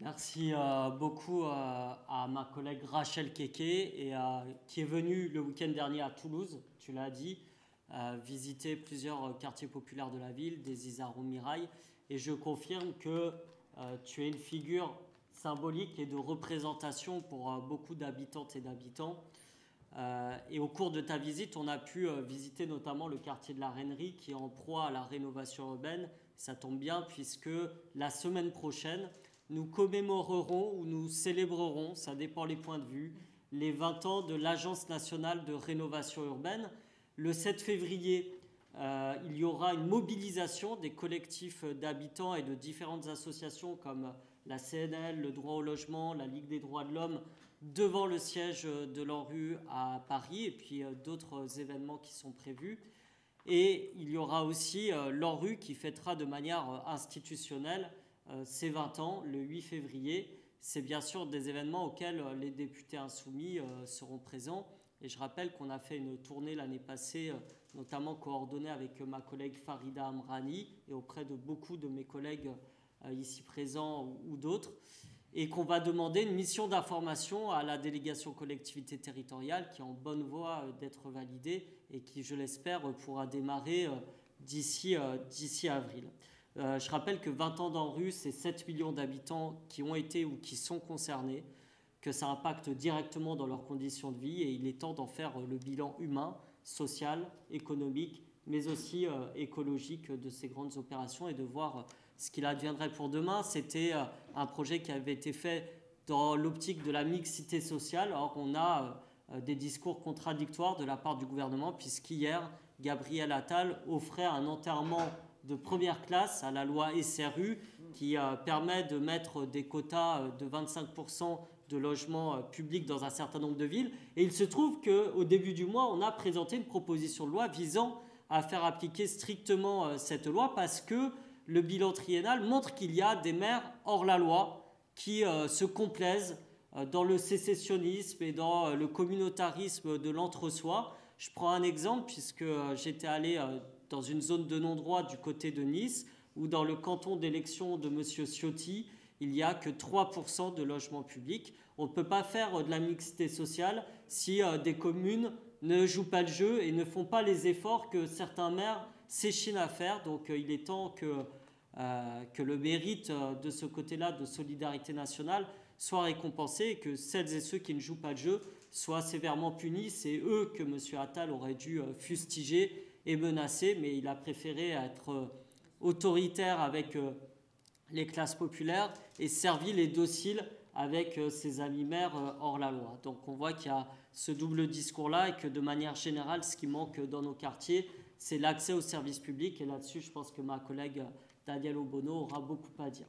Merci beaucoup à ma collègue Rachel Keke qui est venue le week-end dernier à Toulouse, tu l'as dit, visiter plusieurs quartiers populaires de la ville, des Isarou Mirail. Et je confirme que tu es une figure symbolique et de représentation pour beaucoup d'habitantes et d'habitants. Et au cours de ta visite, on a pu visiter notamment le quartier de la Reinerie qui est en proie à la rénovation urbaine. Ça tombe bien puisque la semaine prochaine, nous commémorerons ou nous célébrerons, ça dépend les points de vue, les 20 ans de l'Agence nationale de rénovation urbaine. Le 7 février, il y aura une mobilisation des collectifs d'habitants et de différentes associations comme la CNL, le droit au logement, la Ligue des droits de l'homme, devant le siège de l'ANRU à Paris, et puis d'autres événements qui sont prévus. Et il y aura aussi l'ANRU qui fêtera de manière institutionnelle ses 20 ans, le 8 février. C'est bien sûr des événements auxquels les députés insoumis seront présents. Et je rappelle qu'on a fait une tournée l'année passée, notamment coordonnée avec ma collègue Farida Amrani et auprès de beaucoup de mes collègues ici présents ou d'autres, et qu'on va demander une mission d'information à la délégation collectivité territoriale qui est en bonne voie d'être validée et qui, je l'espère, pourra démarrer d'ici avril. Je rappelle que 20 ans d'ANRU, c'est 7 millions d'habitants qui ont été ou qui sont concernés, que ça impacte directement dans leurs conditions de vie et il est temps d'en faire le bilan humain, social, économique, mais aussi écologique de ces grandes opérations et de voir ce qu'il adviendrait pour demain. C'était un projet qui avait été fait dans l'optique de la mixité sociale. Or, on a des discours contradictoires de la part du gouvernement puisqu'hier, Gabriel Attal offrait un enterrement de première classe à la loi SRU qui permet de mettre des quotas de 25% de logements publics dans un certain nombre de villes. Et il se trouve qu'au début du mois, on a présenté une proposition de loi visant à faire appliquer strictement cette loi parce que le bilan triennal montre qu'il y a des maires hors la loi qui se complaisent dans le sécessionnisme et dans le communautarisme de l'entre-soi. Je prends un exemple puisque j'étais allé dans une zone de non-droit du côté de Nice où dans le canton d'élection de M. Ciotti, il n'y a que 3% de logements publics. On ne peut pas faire de la mixité sociale si des communes ne jouent pas le jeu et ne font pas les efforts que certains maires s'échinent à faire. Donc il est temps que le mérite de ce côté-là de solidarité nationale soit récompensé et que celles et ceux qui ne jouent pas le jeu soient sévèrement punis. C'est eux que M. Attal aurait dû fustiger et menacer, mais il a préféré être autoritaire avec les classes populaires et servile et docile avec ses amis maires hors la loi. Donc on voit qu'il y a ce double discours-là et que de manière générale, ce qui manque dans nos quartiers, c'est l'accès aux services publics. Et là-dessus, je pense que ma collègue Danielle Obono aura beaucoup à dire.